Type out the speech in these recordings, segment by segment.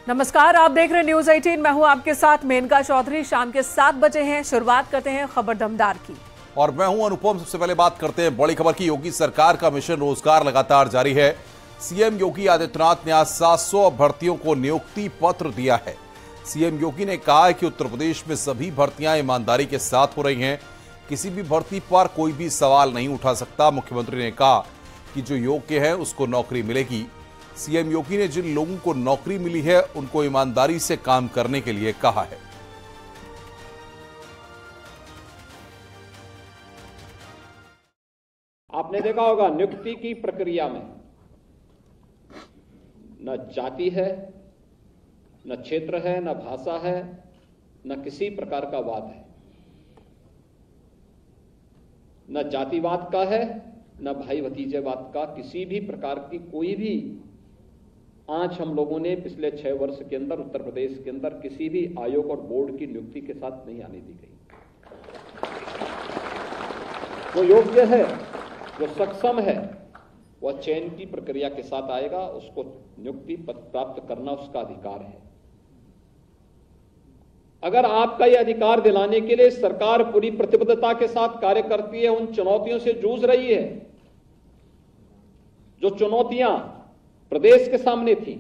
नमस्कार, आप देख रहे हैं न्यूज 18। मैं हूं आपके साथ मेनका चौधरी। शाम के 7 बजे हैं। शुरुआत करते हैं खबर दमदार की। और मैं हूं अनुपम। सबसे पहले बात करते हैं बड़ी खबर की। योगी सरकार का मिशन रोजगार लगातार जारी है। सीएम योगी आदित्यनाथ ने आज 700 भर्तियों को नियुक्ति पत्र दिया है। सीएम योगी ने कहा है कि उत्तर प्रदेश में सभी भर्तियां ईमानदारी के साथ हो रही हैं। किसी भी भर्ती पर कोई भी सवाल नहीं उठा सकता। मुख्यमंत्री ने कहा कि जो योग्य है उसको नौकरी मिलेगी। सीएम योगी ने जिन लोगों को नौकरी मिली है उनको ईमानदारी से काम करने के लिए कहा है। आपने देखा होगा नियुक्ति की प्रक्रिया में न जाति है, न क्षेत्र है, न भाषा है, न किसी प्रकार का वाद है। न जातिवाद का है, न भाई भतीजेवाद का। किसी भी प्रकार की कोई भी आंच हम लोगों ने पिछले 6 वर्ष के अंदर उत्तर प्रदेश के अंदर किसी भी आयोग और बोर्ड की नियुक्ति के साथ नहीं आने दी गई। जो योग्य है, जो सक्षम है, वह चयन की प्रक्रिया के साथ आएगा। उसको नियुक्ति पत्र प्राप्त करना उसका अधिकार है। अगर आपका यह अधिकार दिलाने के लिए सरकार पूरी प्रतिबद्धता के साथ कार्य करती है, उन चुनौतियों से जूझ रही है जो चुनौतियां प्रदेश के सामने थी,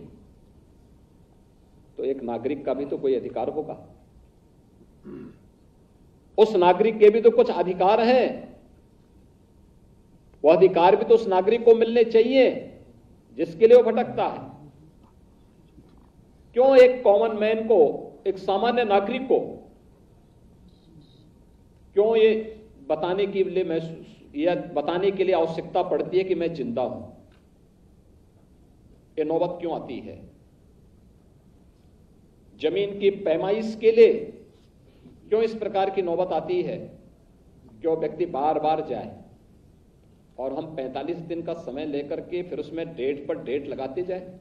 तो एक नागरिक का भी तो कोई अधिकार होगा। उस नागरिक के भी तो कुछ अधिकार हैं। वह अधिकार भी तो उस नागरिक को मिलने चाहिए जिसके लिए वो भटकता है। क्यों एक कॉमन मैन को, एक सामान्य नागरिक को क्यों ये बताने के लिए आवश्यकता पड़ती है कि मैं जिंदा हूं? ये नौबत क्यों आती है? जमीन की पैमाइश के लिए क्यों इस प्रकार की नौबत आती है? क्यों व्यक्ति बार बार जाए और हम 45 दिन का समय लेकर के फिर उसमें डेट पर डेट लगाते जाए?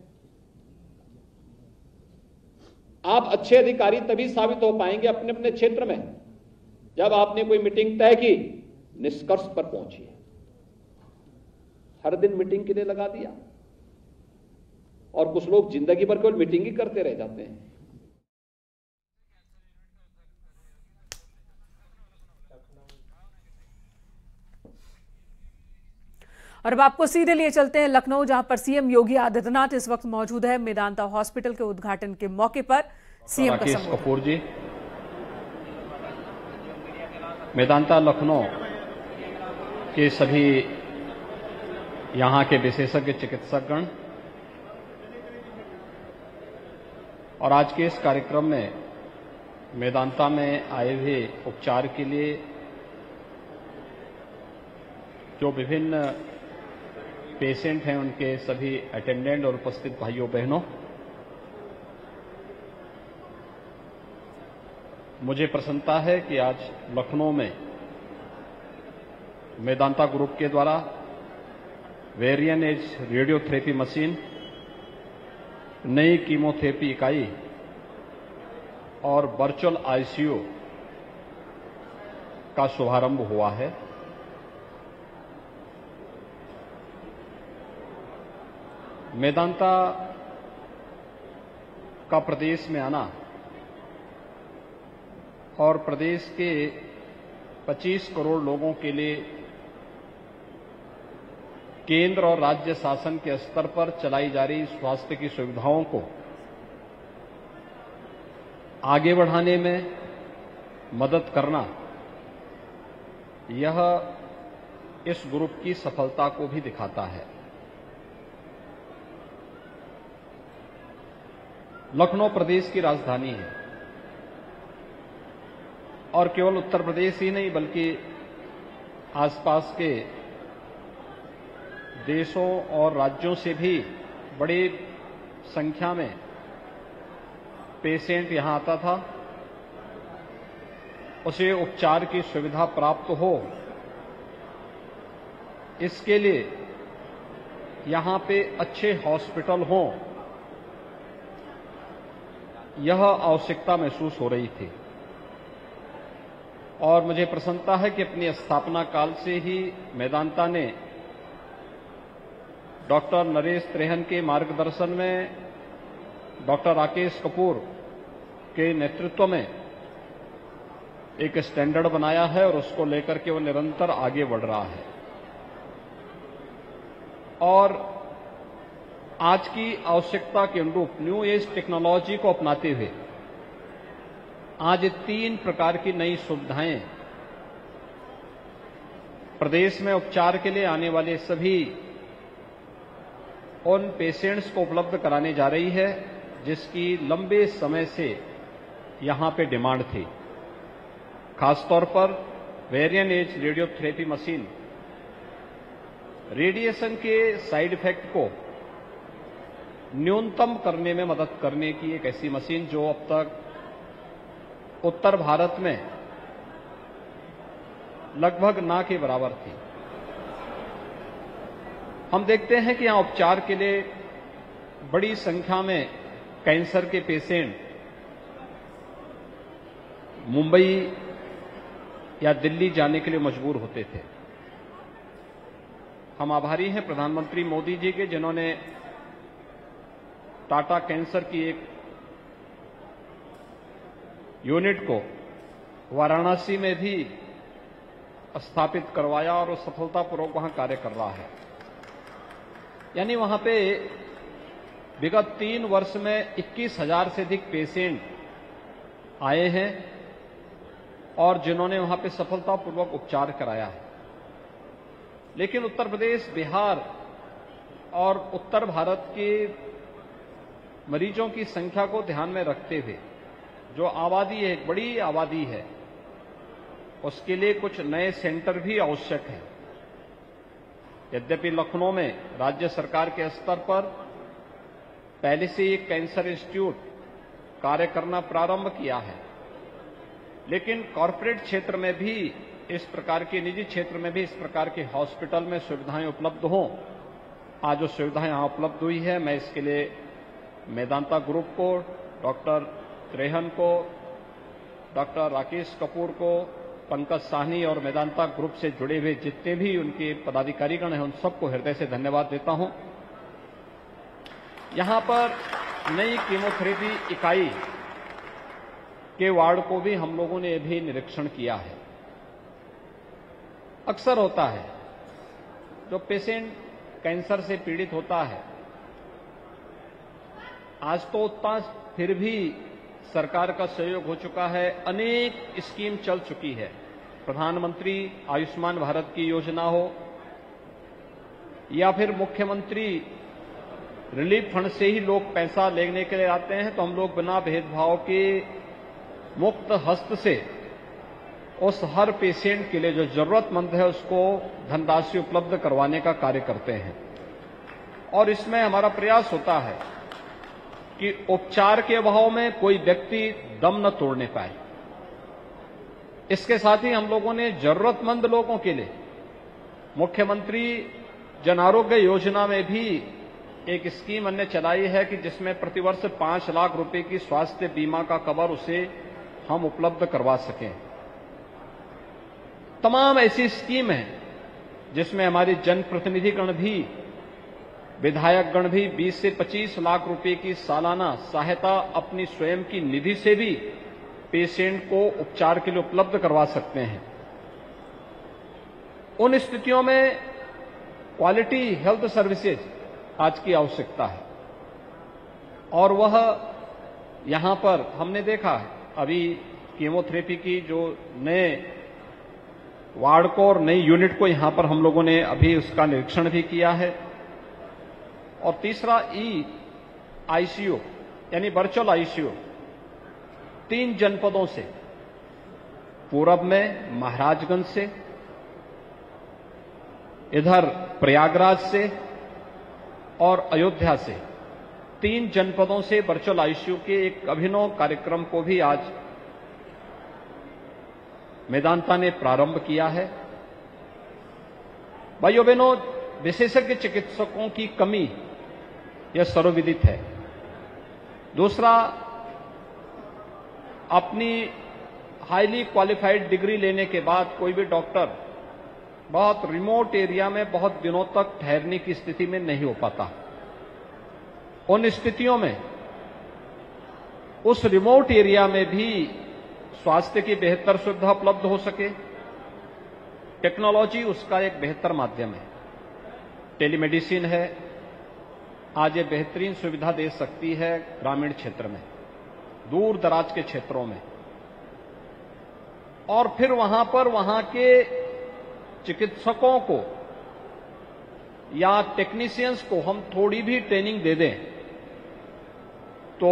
आप अच्छे अधिकारी तभी साबित हो पाएंगे अपने अपने क्षेत्र में जब आपने कोई मीटिंग तय की, निष्कर्ष पर पहुंची। हर दिन मीटिंग के लिए लगा दिया और कुछ लोग जिंदगी भर केवल मीटिंग ही करते रह जाते हैं। और अब आपको सीधे लिए चलते हैं लखनऊ, जहां पर सीएम योगी आदित्यनाथ इस वक्त मौजूद है। मेदांता हॉस्पिटल के उद्घाटन के मौके पर सीएम का संबोधन। कपूर जी, मेदांता लखनऊ के सभी यहां के विशेषज्ञ चिकित्सकगण और आज के इस कार्यक्रम में मेदांता में आए हुए उपचार के लिए जो विभिन्न पेशेंट हैं, उनके सभी अटेंडेंट और उपस्थित भाइयों बहनों, मुझे प्रसन्नता है कि आज लखनऊ में मेदांता ग्रुप के द्वारा वेरिएंट एज रेडियोथेरेपी मशीन, नई कीमोथेरेपी इकाई और वर्चुअल आईसीयू का शुभारंभ हुआ है। मेदांता का प्रदेश में आना और प्रदेश के 25 करोड़ लोगों के लिए केंद्र और राज्य शासन के स्तर पर चलाई जा रही स्वास्थ्य की सुविधाओं को आगे बढ़ाने में मदद करना, यह इस ग्रुप की सफलता को भी दिखाता है। लखनऊ प्रदेश की राजधानी है और केवल उत्तर प्रदेश ही नहीं बल्कि आसपास के देशों और राज्यों से भी बड़ी संख्या में पेशेंट यहां आता था। उसे उपचार की सुविधा प्राप्त हो, इसके लिए यहां पे अच्छे हॉस्पिटल हों, यह आवश्यकता महसूस हो रही थी। और मुझे प्रसन्नता है कि अपनी स्थापना काल से ही मेदांता ने डॉक्टर नरेश त्रेहन के मार्गदर्शन में डॉक्टर राकेश कपूर के नेतृत्व में एक स्टैंडर्ड बनाया है और उसको लेकर के वो निरंतर आगे बढ़ रहा है। और आज की आवश्यकता के अनुरूप न्यू एज टेक्नोलॉजी को अपनाते हुए आज 3 प्रकार की नई सुविधाएं प्रदेश में उपचार के लिए आने वाले सभी उन पेशेंट्स को उपलब्ध कराने जा रही है जिसकी लंबे समय से यहां पे डिमांड थी। खासतौर पर variant as radiotherapy machine radiation के साइड इफेक्ट को न्यूनतम करने में मदद करने की एक ऐसी मशीन जो अब तक उत्तर भारत में लगभग ना के बराबर थी। हम देखते हैं कि यहां उपचार के लिए बड़ी संख्या में कैंसर के पेशेंट मुंबई या दिल्ली जाने के लिए मजबूर होते थे। हम आभारी हैं प्रधानमंत्री मोदी जी के, जिन्होंने टाटा कैंसर की एक यूनिट को वाराणसी में भी स्थापित करवाया और वो सफलतापूर्वक वहां कार्य कर रहा है। यानी वहां पे विगत 3 वर्ष में 21,000 से अधिक पेशेंट आए हैं और जिन्होंने वहां पे सफलतापूर्वक उपचार कराया है। लेकिन उत्तर प्रदेश, बिहार और उत्तर भारत के मरीजों की संख्या को ध्यान में रखते हुए जो आबादी है, एक बड़ी आबादी है, उसके लिए कुछ नए सेंटर भी आवश्यक हैं। यद्यपि लखनऊ में राज्य सरकार के स्तर पर पहले से एक कैंसर इंस्टीट्यूट कार्य करना प्रारंभ किया है, लेकिन कॉरपोरेट क्षेत्र में भी इस प्रकार के, निजी क्षेत्र में भी इस प्रकार के हॉस्पिटल में सुविधाएं उपलब्ध हों। आज जो सुविधाएं यहां उपलब्ध हुई है, मैं इसके लिए मेदांता ग्रुप को, डॉक्टर त्रेहन को, डॉक्टर राकेश कपूर को, पंकज साहनी और मेदांता ग्रुप से जुड़े हुए जितने भी उनके पदाधिकारीगण हैं, उन सबको हृदय से धन्यवाद देता हूं। यहां पर नई कीमोथेरेपी इकाई के वार्ड को भी हम लोगों ने भी निरीक्षण किया है। अक्सर होता है जो पेशेंट कैंसर से पीड़ित होता है, आज तो उतना फिर भी सरकार का सहयोग हो चुका है, अनेक स्कीम चल चुकी है। प्रधानमंत्री आयुष्मान भारत की योजना हो या फिर मुख्यमंत्री रिलीफ फंड से ही लोग पैसा लेने के लिए आते हैं, तो हम लोग बिना भेदभाव के मुक्त हस्त से उस हर पेशेंट के लिए जो जरूरतमंद है उसको धनराशि उपलब्ध करवाने का कार्य करते हैं। और इसमें हमारा प्रयास होता है कि उपचार के अभाव में कोई व्यक्ति दम न तोड़ने पाए। इसके साथ ही हम लोगों ने जरूरतमंद लोगों के लिए मुख्यमंत्री जन आरोग्य योजना में भी एक स्कीम हमने चलाई है कि जिसमें प्रतिवर्ष 5 लाख रुपए की स्वास्थ्य बीमा का कवर उसे हम उपलब्ध करवा सकें। तमाम ऐसी स्कीम है जिसमें हमारे जनप्रतिनिधिगण भी, विधायकगण भी 20 से 25 लाख रुपए की सालाना सहायता अपनी स्वयं की निधि से भी पेशेंट को उपचार के लिए उपलब्ध करवा सकते हैं। उन स्थितियों में क्वालिटी हेल्थ सर्विसेज आज की आवश्यकता है और वह यहां पर हमने देखा है। अभी कीमोथेरेपी की जो नए वार्ड को और नई यूनिट को यहां पर हम लोगों ने अभी उसका निरीक्षण भी किया है। और तीसरा आईसीयू यानी वर्चुअल आईसीयू 3 जनपदों से, पूरब में महाराजगंज से, इधर प्रयागराज से और अयोध्या से, 3 जनपदों से वर्चुअल आईसीयू के एक अभिनव कार्यक्रम को भी आज मेदांता ने प्रारंभ किया है। भाइयों बहनों, विशेषज्ञ चिकित्सकों की कमी यह सर्वविदित है। दूसरा, अपनी हाईली क्वालिफाइड डिग्री लेने के बाद कोई भी डॉक्टर बहुत रिमोट एरिया में बहुत दिनों तक ठहरने की स्थिति में नहीं हो पाता। उन स्थितियों में उस रिमोट एरिया में भी स्वास्थ्य की बेहतर सुविधा उपलब्ध हो सके। टेक्नोलॉजी उसका एक बेहतर माध्यम है। टेलीमेडिसिन है, आज ये बेहतरीन सुविधा दे सकती है ग्रामीण क्षेत्र में, दूर दराज के क्षेत्रों में। और फिर वहां के चिकित्सकों को या टेक्नीशियंस को हम थोड़ी भी ट्रेनिंग दे दें तो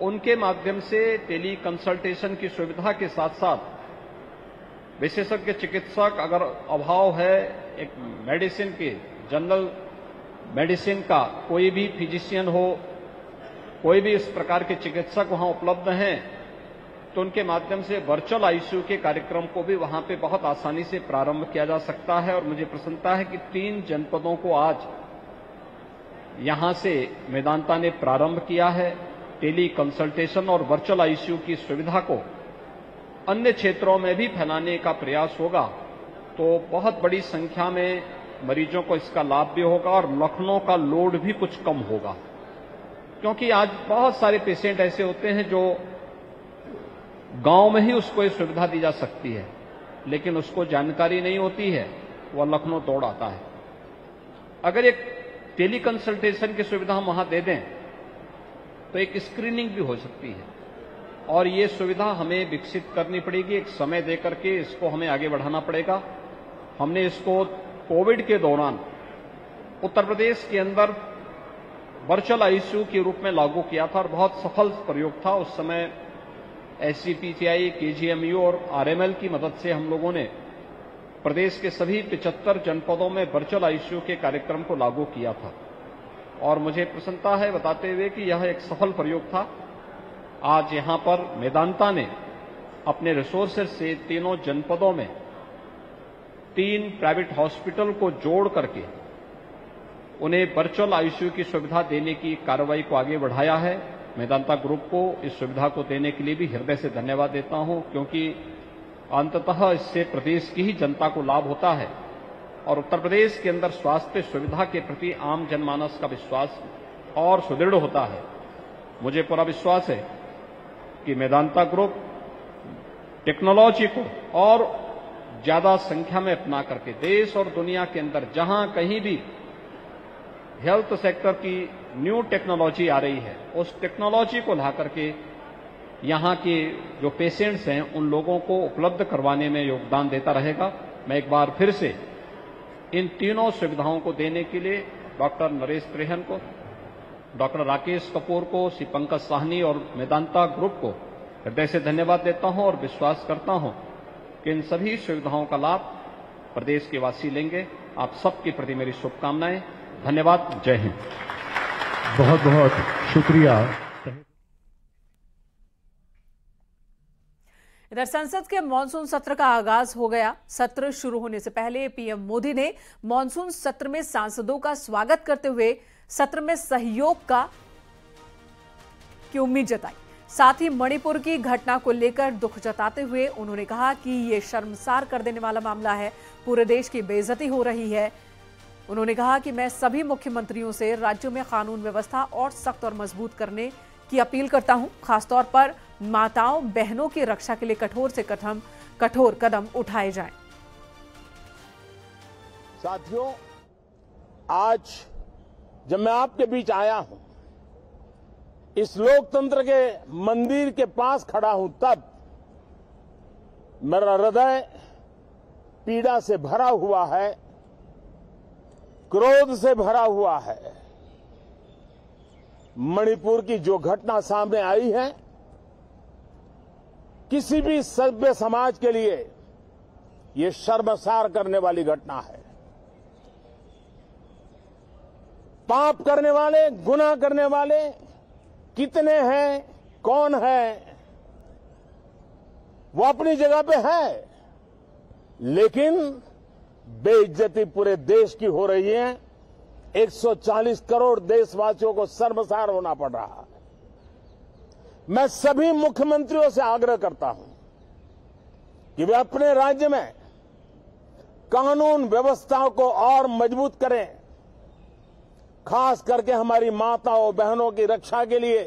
उनके माध्यम से टेली कंसल्टेशन की सुविधा के साथ साथ विशेषज्ञ चिकित्सक अगर अभाव है, एक मेडिसिन के जनरल मेडिसिन का कोई भी फिजिशियन हो, कोई भी इस प्रकार के चिकित्सक वहां उपलब्ध हैं, तो उनके माध्यम से वर्चुअल आईसीयू के कार्यक्रम को भी वहां पे बहुत आसानी से प्रारंभ किया जा सकता है। और मुझे प्रसन्नता है कि 3 जनपदों को आज यहां से मेदांता ने प्रारंभ किया है। टेली कंसल्टेशन और वर्चुअल आईसीयू की सुविधा को अन्य क्षेत्रों में भी फैलाने का प्रयास होगा तो बहुत बड़ी संख्या में मरीजों को इसका लाभ भी होगा और लखनऊ का लोड भी कुछ कम होगा। क्योंकि आज बहुत सारे पेशेंट ऐसे होते हैं जो गांव में ही उसको ये सुविधा दी जा सकती है, लेकिन उसको जानकारी नहीं होती है, वह लखनऊ दौड़ आता है। अगर एक टेली कंसल्टेशन की सुविधा हम वहां दे दें तो एक स्क्रीनिंग भी हो सकती है। और ये सुविधा हमें विकसित करनी पड़ेगी, एक समय देकर के इसको हमें आगे बढ़ाना पड़ेगा। हमने इसको कोविड के दौरान उत्तर प्रदेश के अंदर वर्चुअल आईसीयू के रूप में लागू किया था और बहुत सफल प्रयोग था। उस समय एसजीपीसीआई, केजीएमयू और आरएमएल की मदद से हम लोगों ने प्रदेश के सभी 75 जनपदों में वर्चुअल आईसीयू के कार्यक्रम को लागू किया था। और मुझे प्रसन्नता है बताते हुए कि यह एक सफल प्रयोग था। आज यहां पर मेदांता ने अपने रिसोर्सेज से तीनों जनपदों में 3 प्राइवेट हॉस्पिटल को जोड़ करके उन्हें वर्चुअल आईसीयू की सुविधा देने की कार्रवाई को आगे बढ़ाया है। मेदांता ग्रुप को इस सुविधा को देने के लिए भी हृदय से धन्यवाद देता हूं, क्योंकि अंततः इससे प्रदेश की ही जनता को लाभ होता है और उत्तर प्रदेश के अंदर स्वास्थ्य सुविधा के प्रति आम जनमानस का विश्वास और सुदृढ़ होता है। मुझे पूरा विश्वास है कि मेदांता ग्रुप टेक्नोलॉजी को और ज्यादा संख्या में अपना करके देश और दुनिया के अंदर जहां कहीं भी हेल्थ सेक्टर की न्यू टेक्नोलॉजी आ रही है, उस टेक्नोलॉजी को ला करके यहां के जो पेशेंट्स हैं उन लोगों को उपलब्ध करवाने में योगदान देता रहेगा। मैं एक बार फिर से इन तीनों सुविधाओं को देने के लिए डॉक्टर नरेश त्रेहन को, डॉक्टर राकेश कपूर को, श्री पंकज साहनी और मेदांता ग्रुप को हृदय से धन्यवाद देता हूं और विश्वास करता हूं कि इन सभी सुविधाओं का लाभ प्रदेश के वासी लेंगे। आप सबके प्रति मेरी शुभकामनाएं। धन्यवाद। जय हिंद। बहुत बहुत शुक्रिया। इधर संसद के मानसून सत्र का आगाज हो गया। सत्र शुरू होने से पहले पीएम मोदी ने मानसून सत्र में सांसदों का स्वागत करते हुए सत्र में सहयोग की उम्मीद जताई। साथ ही मणिपुर की घटना को लेकर दुख जताते हुए उन्होंने कहा कि ये शर्मसार कर देने वाला मामला है, पूरे देश की बेइज्जती हो रही है। उन्होंने कहा कि मैं सभी मुख्यमंत्रियों से राज्यों में कानून व्यवस्था और सख्त और मजबूत करने की अपील करता हूं, खासतौर पर माताओं बहनों की रक्षा के लिए कठोर से कठोर कदम उठाए जाएं। साथियों, आज जब मैं आपके बीच आया हूं, इस लोकतंत्र के मंदिर के पास खड़ा हूं, तब मेरा हृदय पीड़ा से भरा हुआ है, क्रोध से भरा हुआ है। मणिपुर की जो घटना सामने आई है, किसी भी सभ्य समाज के लिए ये शर्मसार करने वाली घटना है। पाप करने वाले, गुनाह करने वाले कितने हैं, कौन है, वो अपनी जगह पे है, लेकिन बेइज्जती पूरे देश की हो रही है। 140 करोड़ देशवासियों को शर्मसार होना पड़ रहा है। मैं सभी मुख्यमंत्रियों से आग्रह करता हूं कि वे अपने राज्य में कानून व्यवस्था को और मजबूत करें, खास करके हमारी माताओं बहनों की रक्षा के लिए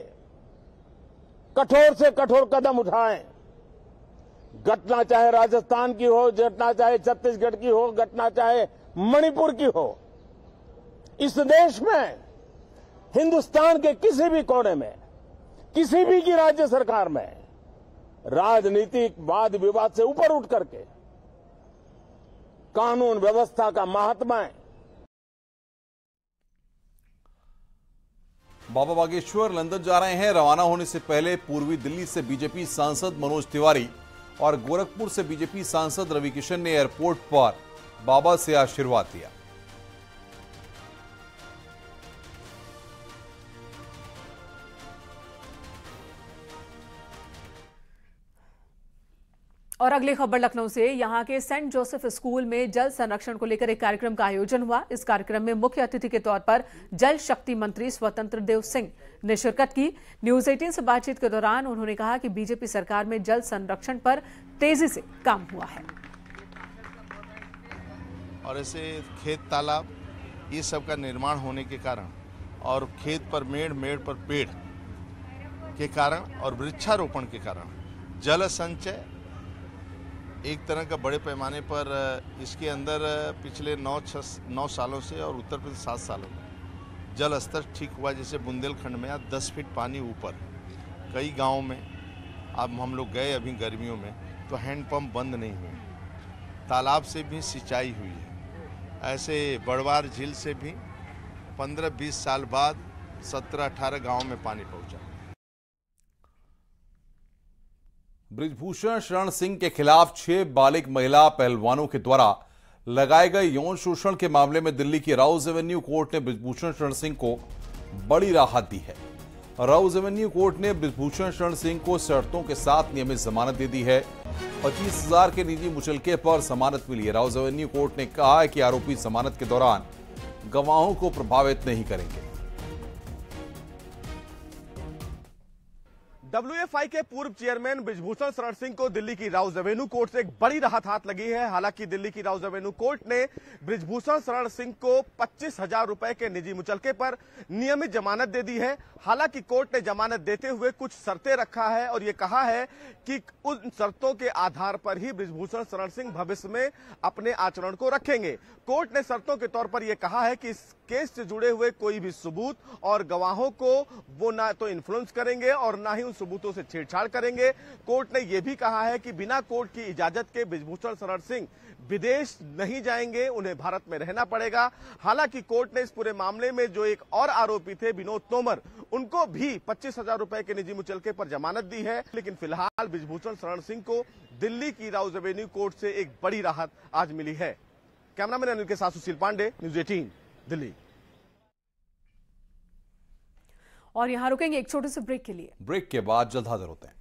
कठोर से कठोर कदम उठाएं। घटना चाहे राजस्थान की हो, घटना चाहे छत्तीसगढ़ की हो, घटना चाहे मणिपुर की हो, इस देश में, हिंदुस्तान के किसी भी कोने में, किसी भी की राज्य सरकार में राजनीतिक वाद विवाद से ऊपर उठ करके कानून व्यवस्था का महात्मा है। बाबा बागेश्वर लंदन जा रहे हैं। रवाना होने से पहले पूर्वी दिल्ली से बीजेपी सांसद मनोज तिवारी और गोरखपुर से बीजेपी सांसद रवि किशन ने एयरपोर्ट पर बाबा से आशीर्वाद लिया। और अगली खबर लखनऊ से। यहां के सेंट जोसेफ स्कूल में जल संरक्षण को लेकर एक कार्यक्रम का आयोजन हुआ। इस कार्यक्रम में मुख्य अतिथि के तौर पर जल शक्ति मंत्री स्वतंत्र देव सिंह ने शिरकत की। न्यूज 18 से बातचीत के दौरान उन्होंने कहा कि बीजेपी सरकार में जल संरक्षण पर तेजी से काम हुआ है और ऐसे खेत तालाब ये सब का निर्माण होने के कारण और खेत पर मेड़ पर पेड़ के कारण और वृक्षारोपण के कारण जल संचय एक तरह का बड़े पैमाने पर इसके अंदर पिछले 9 सालों से और उत्तर प्रदेश 7 सालों में जल स्तर ठीक हुआ। जैसे बुंदेलखंड में आज 10 फीट पानी ऊपर, कई गांवों में अब हम लोग गए अभी गर्मियों में तो हैंडपंप बंद नहीं हुए, तालाब से भी सिंचाई हुई है। ऐसे बड़वार झील से भी 15-20 साल बाद 17-18 गाँव में पानी पहुंचा। बृजभूषण शरण सिंह के खिलाफ 6 बालिग महिला पहलवानों के द्वारा लगाए गए यौन शोषण के मामले में दिल्ली की राउज एवेन्यू कोर्ट ने बृजभूषण शरण सिंह को बड़ी राहत दी है। राउज एवेन्यू कोर्ट ने बृजभूषण शरण सिंह को शर्तों के साथ नियमित जमानत दे दी है। 25,000 के निजी मुचलके पर जमानत मिली है। राउज एवेन्यू कोर्ट ने कहा है कि आरोपी जमानत के दौरान गवाहों को प्रभावित नहीं करेंगे। WFI के पूर्व चेयरमैन बृजभूषण शरण सिंह को दिल्ली की राउज एवेन्यू कोर्ट से एक बड़ी राहत हाथ लगी है। हालांकि दिल्ली की राउज एवेन्यू कोर्ट ने बृजभूषण शरण सिंह को 25,000 रुपए के निजी मुचलके पर नियमित जमानत दे दी है। हालांकि कोर्ट ने जमानत देते हुए कुछ शर्तें रखा है और ये कहा है कि उन शर्तों के आधार पर ही बृजभूषण शरण सिंह भविष्य में अपने आचरण को रखेंगे। कोर्ट ने शर्तों के तौर पर यह कहा है कि इस केस से जुड़े हुए कोई भी सबूत और गवाहों को वो ना तो इन्फ्लुएंस करेंगे और ना ही उन सबूतों से छेड़छाड़ करेंगे। कोर्ट ने यह भी कहा है कि बिना कोर्ट की इजाजत के बृजभूषण शरण सिंह विदेश नहीं जाएंगे, उन्हें भारत में रहना पड़ेगा। हालांकि कोर्ट ने इस पूरे मामले में जो एक और आरोपी थे विनोद तोमर, उनको भी 25,000 रुपए के निजी मुचलके पर जमानत दी है। लेकिन फिलहाल बृजभूषण शरण सिंह को दिल्ली की राउज एवेन्यू कोर्ट से एक बड़ी राहत आज मिली है। कैमरामैन अनिल के साथ सुशील पांडे, न्यूज 18 दिल्ली। और यहां रुकेंगे एक छोटे से ब्रेक के लिए। ब्रेक के बाद जल्द हाजिर होते हैं।